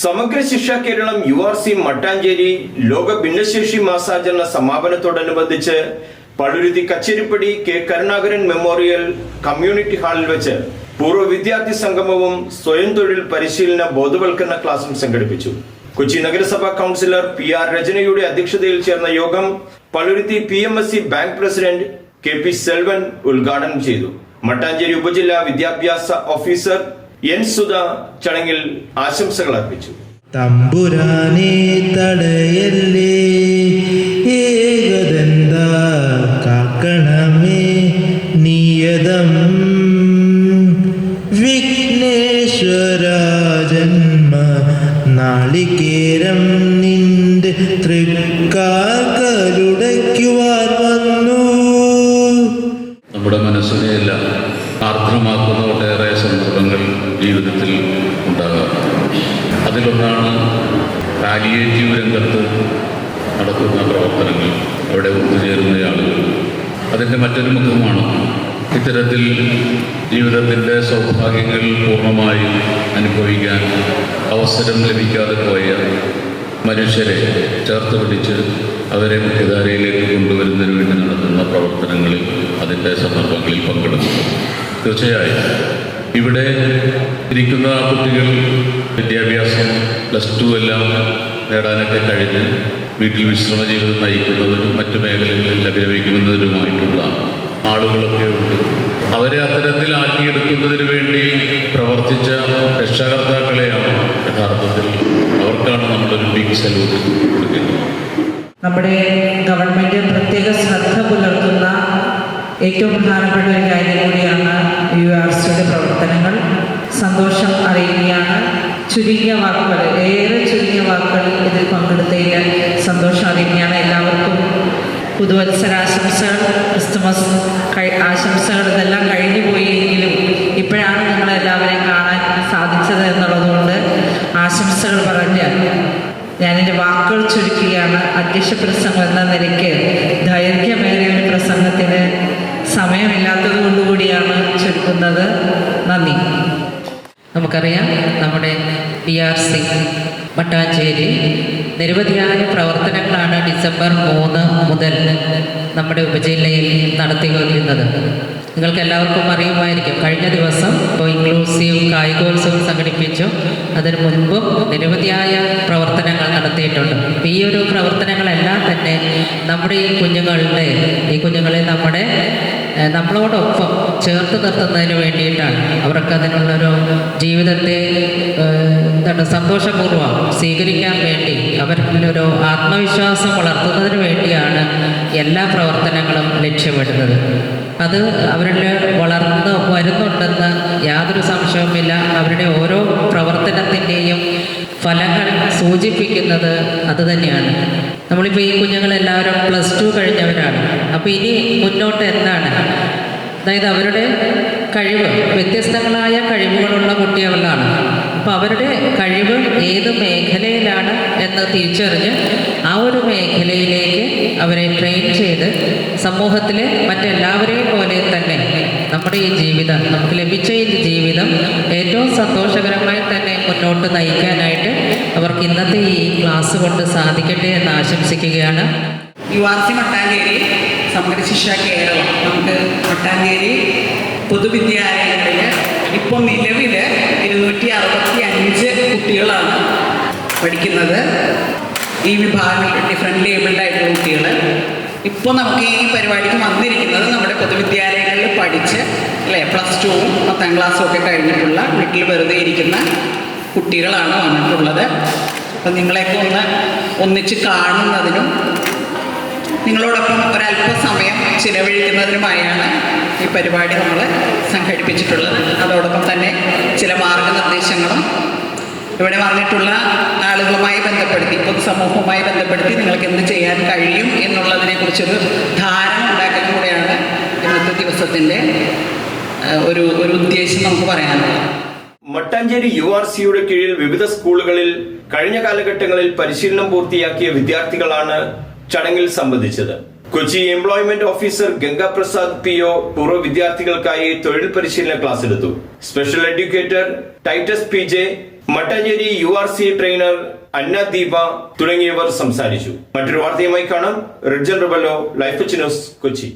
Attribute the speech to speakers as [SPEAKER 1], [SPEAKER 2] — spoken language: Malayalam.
[SPEAKER 1] സമഗ്ര ശിക്ഷ കേരളം URC മട്ടാഞ്ചേരി ലോക ഭിന്നശേഷി മാസാചരണ സമാപനത്തോടനുബന്ധിച്ച് Palluruthy Kacheripady K Karunakaran memorial community ഹാളിൽ വെച്ച് പൂർവ്വ വിദ്യാർത്ഥി സംഗമവും സ്വയം തൊഴിൽ പരിശീലന ബോധവൽക്കരണ ക്ലാസും സംഘടിപ്പിച്ചു. കൊച്ചി നഗരസഭാ കൗൺസിലർ PR രചനയുടെ അധ്യക്ഷതയിൽ ചേർന്ന യോഗം Palluruthy PMSC bank president KP Selvan ഉദ്ഘാടനം ചെയ്തു. മട്ടാഞ്ചേരി ഉപജില്ലാ വിദ്യാഭ്യാസ ഓഫീസർ N സുധ ചടങ്ങിൽ ആശംസകൾ അർപ്പിച്ചു.
[SPEAKER 2] തമ്പുരാനെ തടയല്ലേ, ഏകദന്ത കാക്കണമേ നിയതം, വിഘ്നേശ്വര ജന്മ നാളികേരം നിന്റെ തൃക്കാൽ കരുടയ്ക്കുവാൻ വന്നു.
[SPEAKER 3] നമ്മുടെ മനസ്സിനെയെല്ലാം ആർദ്രമാക്കുന്ന ഒട്ടേറെ സന്ദർഭങ്ങൾ ജീവിതത്തിൽ ഉണ്ടാകാറുണ്ട്. അതിലൊന്നാണ് പാലിയേറ്റീവ് രംഗത്ത് നടക്കുന്ന പ്രവർത്തനങ്ങൾ, അവിടെ ഒത്തുചേരുന്ന ആളുകൾ. അതിൻ്റെ മറ്റൊരു മുഖമാണ് ഇത്തരത്തിൽ ജീവിതത്തിൻ്റെ സൗഭാഗ്യങ്ങൾ പൂർണ്ണമായും അനുഭവിക്കാൻ അവസരം ലഭിക്കാതെ പോയ മനുഷ്യരെ ചേർത്ത് പിടിച്ച് അവരെ മുഖ്യധാരയിലേക്ക് കൊണ്ടുവരുന്നതിന് വേണ്ടി നടത്തുന്ന പ്രവർത്തനങ്ങളിൽ അതിൻ്റെ സന്ദർഭങ്ങളിൽ പങ്കെടുക്കുന്നു. തീർച്ചയായും ഇവിടെ ഇരിക്കുന്ന കുട്ടികൾ വിദ്യാഭ്യാസം +2 എല്ലാം നേടാനൊക്കെ കഴിഞ്ഞ് വീട്ടിൽ വിശ്രമ ജീവിതം നയിക്കുന്നതിനും മറ്റു മേഖലകളിൽ അഭിനയിക്കുന്നതിനുമായിട്ടുള്ള ആളുകളൊക്കെ ഉണ്ട്. അവരെ അത്തരത്തിൽ ആക്കിയെടുക്കുന്നതിന് വേണ്ടി പ്രവർത്തിച്ച രക്ഷാകർത്താക്കളെയാണ് യഥാർത്ഥത്തിൽ അവർക്കാണ് നമ്മളൊരു ബിഗ് സല്യൂട്ട് കൊടുക്കുന്നത്.
[SPEAKER 4] നമ്മുടെ ഗവൺമെൻറ് പ്രത്യേക ശ്രദ്ധ പുലർത്തുന്ന ഏറ്റവും പ്രധാനപ്പെട്ട ഒരു കാര്യം കൂടിയാണ് URCയുടെ പ്രവർത്തനങ്ങൾ. സന്തോഷം അറിയുകയാണ്. ചുരുങ്ങിയ വാക്കുകൾ, ഏറെ ചുരുങ്ങിയ വാക്കുകളിൽ ഇതിൽ പങ്കെടുത്തതിൽ സന്തോഷം അറിയുകയാണ്. എല്ലാവർക്കും പുതുവത്സരാശംസകൾ, ക്രിസ്തുമസ് ആശംസകൾ ഇതെല്ലാം കഴിഞ്ഞു പോയെങ്കിലും ഇപ്പോഴാണ് നിങ്ങളെല്ലാവരെയും കാണാൻ സാധിച്ചത് എന്നുള്ളതുകൊണ്ട് ആശംസകൾ പറഞ്ഞ് ഞാനെൻ്റെ വാക്കുകൾ ചുരുക്കുകയാണ്. അധ്യക്ഷ പ്രസംഗം എന്ന നിലയ്ക്ക് ദൈർഘ്യമേറിയ ഒരു പ്രസംഗത്തിന് സമയമില്ലാത്തത് കൊണ്ടുകൂടിയാണ് ചുരുക്കുന്നത്. നന്ദി. നമുക്കറിയാം, നമ്മുടെ PRC മട്ടാഞ്ചേരി നിരവധിയായ പ്രവർത്തനങ്ങളാണ് ഡിസംബർ 3 മുതൽ നമ്മുടെ ഉപജില്ലയിൽ നടത്തിവരുന്നത്. നിങ്ങൾക്ക് എല്ലാവർക്കും അറിയുമായിരിക്കും, കഴിഞ്ഞ ദിവസം ഇപ്പോൾ ഇൻക്ലൂസീവ് കായികോത്സവം സംഘടിപ്പിച്ചു. അതിനു മുൻപും നിരവധിയായ പ്രവർത്തനങ്ങൾ നടത്തിയിട്ടുണ്ട്. ഈ ഒരു പ്രവർത്തനങ്ങളെല്ലാം തന്നെ നമ്മുടെ ഈ കുഞ്ഞുങ്ങളെ നമ്മളോടൊപ്പം ചേർത്ത് നിർത്തുന്നതിന് വേണ്ടിയിട്ടാണ്. അവർക്ക് അതിനുള്ളൊരു ജീവിതത്തെ സന്തോഷപൂർവ്വം സ്വീകരിക്കാൻ വേണ്ടി അവരിലൊരു ആത്മവിശ്വാസം വളർത്തുന്നതിന് വേണ്ടിയാണ് എല്ലാ പ്രവർത്തനങ്ങളും ലക്ഷ്യമിടുന്നത്. അത് അവരിൽ വളർന്ന് വരുന്നുണ്ടെന്ന് യാതൊരു സംശയവുമില്ല. അവരുടെ ഓരോ പ്രവർത്തനത്തിൻ്റെയും ഫലങ്ങൾ സൂചിപ്പിക്കുന്നത് അതുതന്നെയാണ്. നമ്മളിപ്പോൾ ഈ കുഞ്ഞുങ്ങളെല്ലാവരും +2 കഴിഞ്ഞവരാണ്. അപ്പോൾ ഇനി മുന്നോട്ട് എന്താണ്? അതായത് അവരുടെ കഴിവ്, വ്യത്യസ്തങ്ങളായ കഴിവുകളുള്ള കുട്ടികളാണ്. അപ്പോൾ അവരുടെ കഴിവ് ഏത് മേഖലയിലാണ് എന്ന് തിരിച്ചറിഞ്ഞ് ആ ഒരു മേഖലയിലേക്ക് അവരെ ട്രെയിൻ ചെയ്ത് സമൂഹത്തിലെ മറ്റെല്ലാവരെയും പോലെ തന്നെ നമ്മുടെ ഈ ജീവിതം, നമുക്ക് ലഭിച്ച ഈ ജീവിതം ഏറ്റവും സന്തോഷകരമായി തന്നെ മുന്നോട്ട് നയിക്കാനായിട്ട് അവർക്ക് ഇന്നത്തെ ഈ ക്ലാസ് കൊണ്ട് സാധിക്കട്ടെ എന്ന് ആശംസിക്കുകയാണ്.
[SPEAKER 5] URC മട്ടാഞ്ചേരി സമഗ്ര ശിക്ഷ കേരളം നമുക്ക് മട്ടാഞ്ചേരി പൊതുവിദ്യാലയങ്ങളിൽ ഇപ്പോൾ നിലവിൽ 265 കുട്ടികളാണ് പഠിക്കുന്നത്. ഈ വിഭാഗങ്ങളിൽ ഡിഫറെൻ്റ് ഏബിൾഡ് ആയിട്ടുള്ള കുട്ടികൾ. ഇപ്പോൾ നമുക്ക് ഈ പരിപാടിക്ക് വന്നിരിക്കുന്നത് നമ്മുടെ പൊതുവിദ്യാലയങ്ങളിൽ പഠിച്ച് +2ഉം 10ാം ക്ലാസ്സും ഒക്കെ കഴിഞ്ഞിട്ടുള്ള വീട്ടിൽ വെറുതെ ഇരിക്കുന്ന കുട്ടികളാണ് വന്നിട്ടുള്ളത്. അപ്പം നിങ്ങളെയൊക്കെ ഒന്നിച്ച് കാണുന്നതിനും നിങ്ങളോടൊപ്പം ഒരല്പസമയം ചിലവഴിക്കുന്നതിനുമായാണ് ഈ പരിപാടി നമ്മൾ സംഘടിപ്പിച്ചിട്ടുള്ളത്. അതോടൊപ്പം തന്നെ ചില മാർഗനിർദ്ദേശങ്ങളും ഇവിടെ വന്നിട്ടുള്ള ആളുകളുമായി ബന്ധപ്പെടുത്തി, പൊതുസമൂഹവുമായി ബന്ധപ്പെടുത്തി നിങ്ങൾക്ക് എന്ത് ചെയ്യാൻ കഴിയും എന്നുള്ളതിനെക്കുറിച്ചൊരു ധാരണ ഉണ്ടാക്കാൻ കൂടെയാണ് ഇന്നത്തെ ദിവസത്തിൻ്റെ ഒരു ഉദ്ദേശം നമുക്ക് പറയാനുള്ളത്.
[SPEAKER 1] മട്ടാഞ്ചേരി URCയുടെ കീഴിൽ വിവിധ സ്കൂളുകളിൽ കഴിഞ്ഞ കാലഘട്ടങ്ങളിൽ പരിശീലനം പൂർത്തിയാക്കിയ വിദ്യാർത്ഥികളാണ് ചടങ്ങിൽ സംബന്ധിച്ചത്. Kochi employment officer Gangaprasad PO പൂർവ്വ വിദ്യാർത്ഥികൾക്കായി തൊഴിൽ പരിശീലന ക്ലാസ് എടുത്തു. Special educator Titus PJ Mattancherry URC trainer Anna Deepa തുടങ്ങിയവർ സംസാരിച്ചു. മറ്റൊരു വാർത്തയുമായി കാണാം. Ridjan Rebello, life news, Kochi.